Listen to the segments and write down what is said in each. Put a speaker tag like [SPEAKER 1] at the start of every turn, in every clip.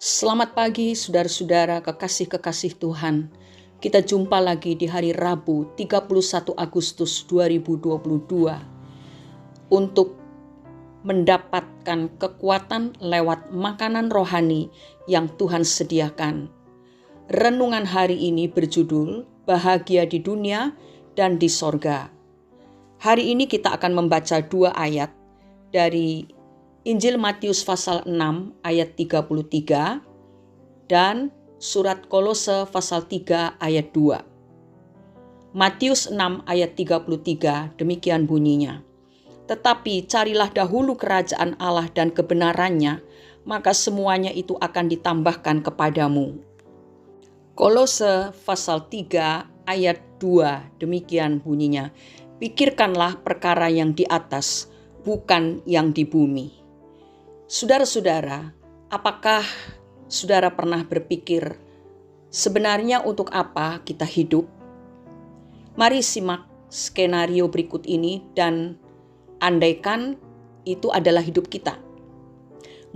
[SPEAKER 1] Selamat pagi saudara-saudara kekasih-kekasih Tuhan. Kita jumpa lagi di hari Rabu 31 Agustus 2022 untuk mendapatkan kekuatan lewat makanan rohani yang Tuhan sediakan. Renungan hari ini berjudul Bahagia di Dunia dan di Sorga. Hari ini kita akan membaca 2 ayat dari Injil Matius pasal 6 ayat 33 dan surat Kolose pasal 3 ayat 2. Matius 6 ayat 33 demikian bunyinya. Tetapi carilah dahulu kerajaan Allah dan kebenarannya, maka semuanya itu akan ditambahkan kepadamu. Kolose pasal 3 ayat 2 demikian bunyinya. Pikirkanlah perkara yang di atas, bukan yang di bumi. Saudara-saudara, apakah saudara pernah berpikir sebenarnya untuk apa kita hidup? Mari simak skenario berikut ini dan andaikan itu adalah hidup kita.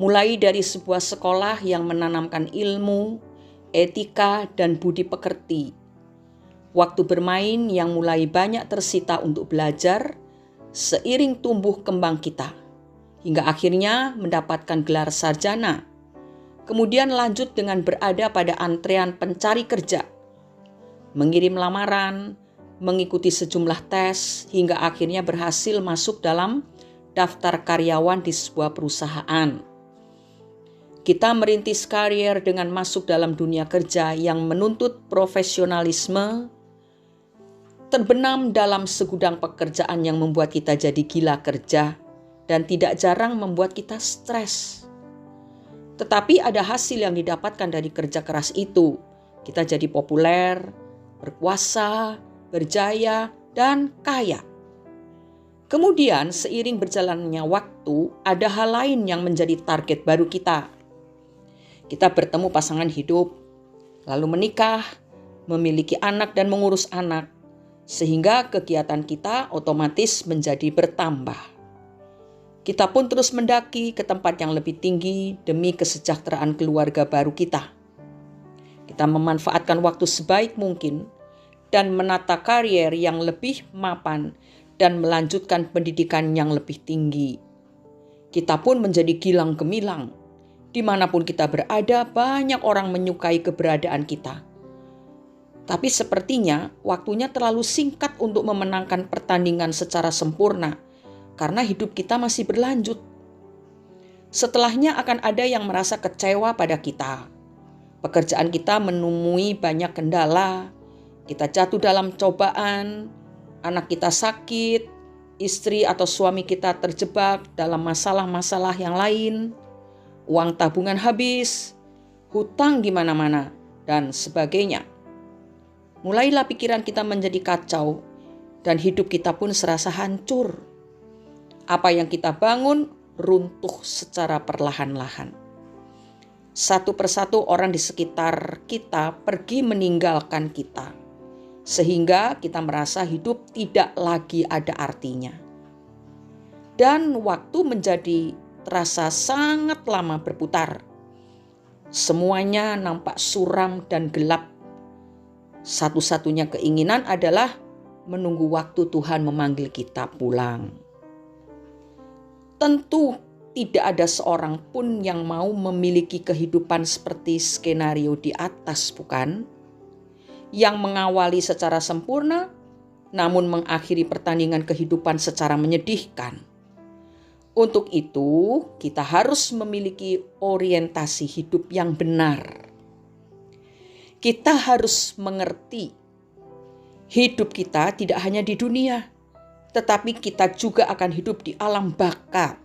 [SPEAKER 1] Mulai dari sebuah sekolah yang menanamkan ilmu, etika, dan budi pekerti. Waktu bermain yang mulai banyak tersita untuk belajar seiring tumbuh kembang kita. Hingga akhirnya mendapatkan gelar sarjana. Kemudian lanjut dengan berada pada antrean pencari kerja, mengirim lamaran, mengikuti sejumlah tes, hingga akhirnya berhasil masuk dalam daftar karyawan di sebuah perusahaan. Kita merintis karier dengan masuk dalam dunia kerja yang menuntut profesionalisme, terbenam dalam segudang pekerjaan yang membuat kita jadi gila kerja, dan tidak jarang membuat kita stres. Tetapi ada hasil yang didapatkan dari kerja keras itu. Kita jadi populer, berkuasa, berjaya, dan kaya. Kemudian seiring berjalannya waktu, ada hal lain yang menjadi target baru kita. Kita bertemu pasangan hidup, lalu menikah, memiliki anak dan mengurus anak, sehingga kegiatan kita otomatis menjadi bertambah. Kita pun terus mendaki ke tempat yang lebih tinggi demi kesejahteraan keluarga baru kita. Kita memanfaatkan waktu sebaik mungkin dan menata karier yang lebih mapan dan melanjutkan pendidikan yang lebih tinggi. Kita pun menjadi gilang gemilang. Dimanapun kita berada, banyak orang menyukai keberadaan kita. Tapi sepertinya waktunya terlalu singkat untuk memenangkan pertandingan secara sempurna. Karena hidup kita masih berlanjut. Setelahnya akan ada yang merasa kecewa pada kita. Pekerjaan kita menemui banyak kendala. Kita jatuh dalam cobaan. Anak kita sakit. Istri atau suami kita terjebak dalam masalah-masalah yang lain. Uang tabungan habis. Hutang di mana-mana. Dan sebagainya. Mulailah pikiran kita menjadi kacau. Dan hidup kita pun serasa hancur. Apa yang kita bangun runtuh secara perlahan-lahan. Satu persatu orang di sekitar kita pergi meninggalkan kita. Sehingga kita merasa hidup tidak lagi ada artinya. Dan waktu menjadi terasa sangat lama berputar. Semuanya nampak suram dan gelap. Satu-satunya keinginan adalah menunggu waktu Tuhan memanggil kita pulang. Tentu tidak ada seorang pun yang mau memiliki kehidupan seperti skenario di atas, bukan? Yang mengawali secara sempurna, namun mengakhiri pertandingan kehidupan secara menyedihkan. Untuk itu, kita harus memiliki orientasi hidup yang benar. Kita harus mengerti, hidup kita tidak hanya di dunia, tetapi kita juga akan hidup di alam baka,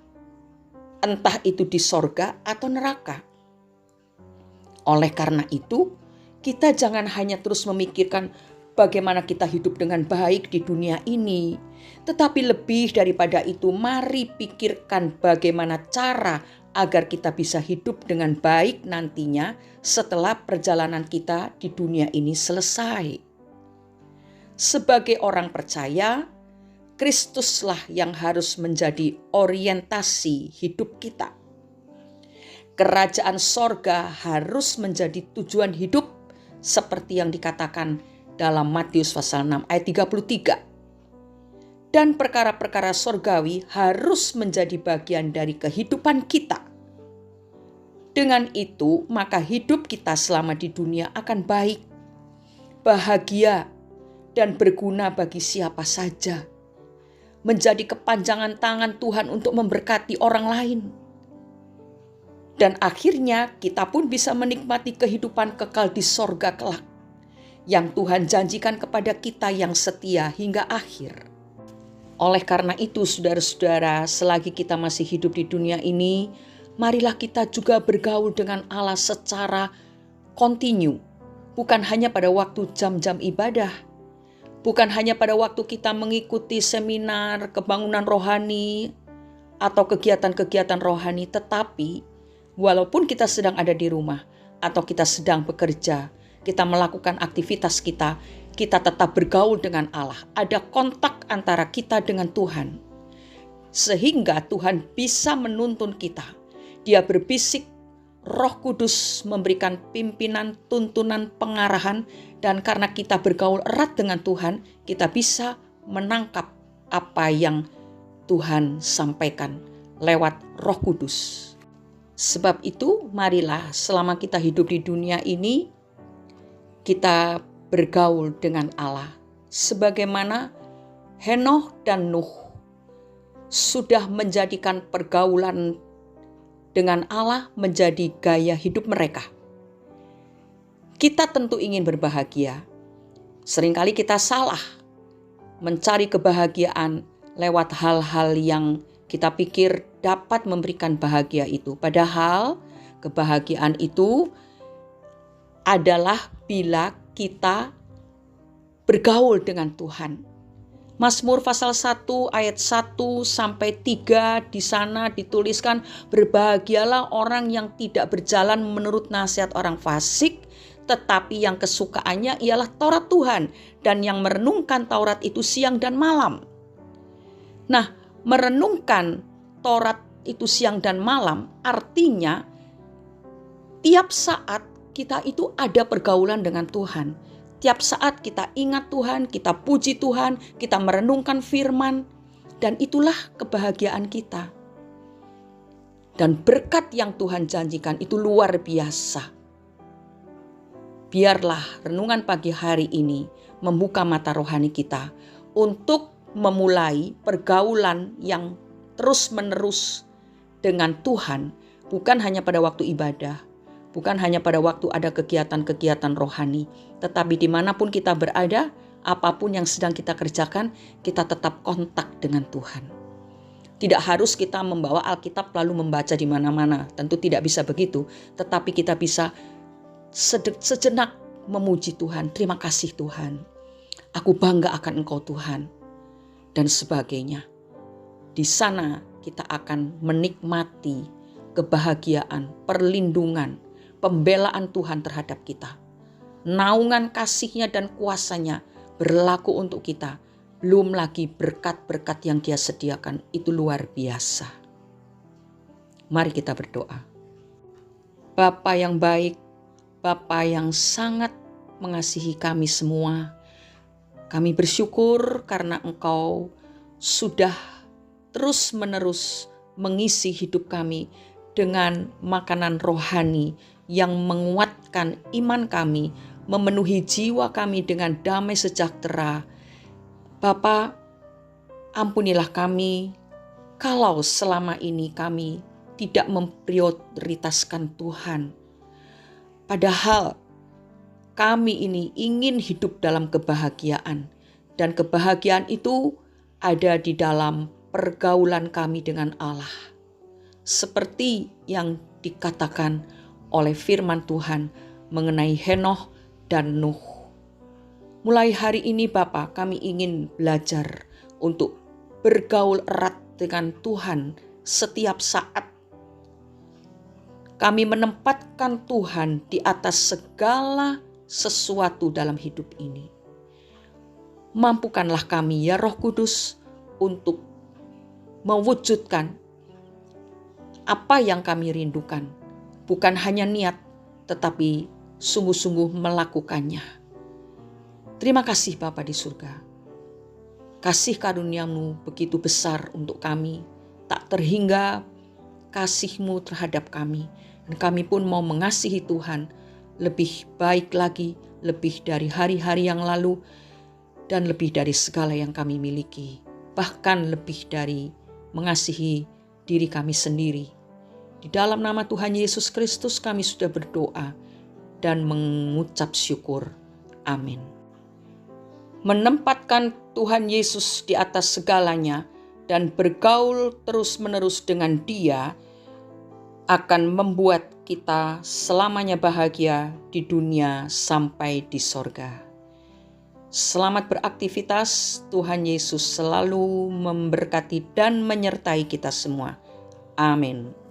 [SPEAKER 1] entah itu di sorga atau neraka. Oleh karena itu, kita jangan hanya terus memikirkan bagaimana kita hidup dengan baik di dunia ini, tetapi lebih daripada itu, mari pikirkan bagaimana cara agar kita bisa hidup dengan baik nantinya setelah perjalanan kita di dunia ini selesai. Sebagai orang percaya, Kristuslah yang harus menjadi orientasi hidup kita. Kerajaan sorga harus menjadi tujuan hidup seperti yang dikatakan dalam Matius pasal 6 ayat 33. Dan perkara-perkara sorgawi harus menjadi bagian dari kehidupan kita. Dengan itu, maka hidup kita selama di dunia akan baik, bahagia, dan berguna bagi siapa saja. Menjadi kepanjangan tangan Tuhan untuk memberkati orang lain. Dan akhirnya kita pun bisa menikmati kehidupan kekal di sorga kelak, yang Tuhan janjikan kepada kita yang setia hingga akhir. Oleh karena itu, saudara-saudara, selagi kita masih hidup di dunia ini, marilah kita juga bergaul dengan Allah secara kontinu. Bukan hanya pada waktu jam-jam ibadah. Bukan hanya pada waktu kita mengikuti seminar kebangunan rohani atau kegiatan-kegiatan rohani. Tetapi walaupun kita sedang ada di rumah atau kita sedang bekerja, kita melakukan aktivitas kita tetap bergaul dengan Allah. Ada kontak antara kita dengan Tuhan. Sehingga Tuhan bisa menuntun kita. Dia berbisik, Roh Kudus memberikan pimpinan, tuntunan, pengarahan. Dan karena kita bergaul erat dengan Tuhan, kita bisa menangkap apa yang Tuhan sampaikan lewat Roh Kudus. Sebab itu, marilah selama kita hidup di dunia ini, kita bergaul dengan Allah. Sebagaimana Henoh dan Nuh sudah menjadikan pergaulan dengan Allah menjadi gaya hidup mereka. Kita tentu ingin berbahagia. Seringkali kita salah mencari kebahagiaan lewat hal-hal yang kita pikir dapat memberikan bahagia itu. Padahal kebahagiaan itu adalah bila kita bergaul dengan Tuhan. Mazmur pasal 1 ayat 1 sampai 3 di sana dituliskan, berbahagialah orang yang tidak berjalan menurut nasihat orang fasik, tetapi yang kesukaannya ialah Taurat Tuhan, dan yang merenungkan Taurat itu siang dan malam. Nah, merenungkan Taurat itu siang dan malam artinya tiap saat kita itu ada pergaulan dengan Tuhan. Tiap saat kita ingat Tuhan, kita puji Tuhan, kita merenungkan firman, dan itulah kebahagiaan kita. Dan berkat yang Tuhan janjikan itu luar biasa. Biarlah renungan pagi hari ini membuka mata rohani kita untuk memulai pergaulan yang terus-menerus dengan Tuhan, bukan hanya pada waktu ibadah, bukan hanya pada waktu ada kegiatan-kegiatan rohani, tetapi dimanapun kita berada, apapun yang sedang kita kerjakan, kita tetap kontak dengan Tuhan. Tidak harus kita membawa Alkitab lalu membaca di mana-mana, tentu tidak bisa begitu, tetapi kita bisa sejenak memuji Tuhan. Terima kasih Tuhan, aku bangga akan Engkau Tuhan, dan sebagainya. Di sana kita akan menikmati kebahagiaan, perlindungan, pembelaan Tuhan terhadap kita. Naungan kasih-Nya dan kuasa-Nya berlaku untuk kita. Belum lagi berkat-berkat yang Dia sediakan, itu luar biasa. Mari kita berdoa. Bapa yang baik, Bapa yang sangat mengasihi kami semua, kami bersyukur karena Engkau sudah terus-menerus mengisi hidup kami dengan makanan rohani yang menguatkan iman kami, memenuhi jiwa kami dengan damai sejahtera. Bapa, ampunilah kami kalau selama ini kami tidak memprioritaskan Tuhan. Padahal kami ini ingin hidup dalam kebahagiaan, dan kebahagiaan itu ada di dalam pergaulan kami dengan Allah. Seperti yang dikatakan oleh firman Tuhan mengenai Henoh dan Nuh. Mulai hari ini Bapa, kami ingin belajar untuk bergaul erat dengan Tuhan setiap saat. Kami menempatkan Tuhan di atas segala sesuatu dalam hidup ini. Mampukanlah kami ya Roh Kudus untuk mewujudkan apa yang kami rindukan bukan hanya niat, tetapi sungguh-sungguh melakukannya. Terima kasih Bapa di surga. Kasih karunia-Mu begitu besar untuk kami, tak terhingga kasih-Mu terhadap kami. Dan kami pun mau mengasihi Tuhan lebih baik lagi, lebih dari hari-hari yang lalu, dan lebih dari segala yang kami miliki. Bahkan lebih dari mengasihi diri kami sendiri. Di dalam nama Tuhan Yesus Kristus kami sudah berdoa dan mengucap syukur. Amin. Menempatkan Tuhan Yesus di atas segalanya dan bergaul terus-menerus dengan Dia akan membuat kita selamanya bahagia di dunia sampai di sorga. Selamat beraktivitas, Tuhan Yesus selalu memberkati dan menyertai kita semua. Amin.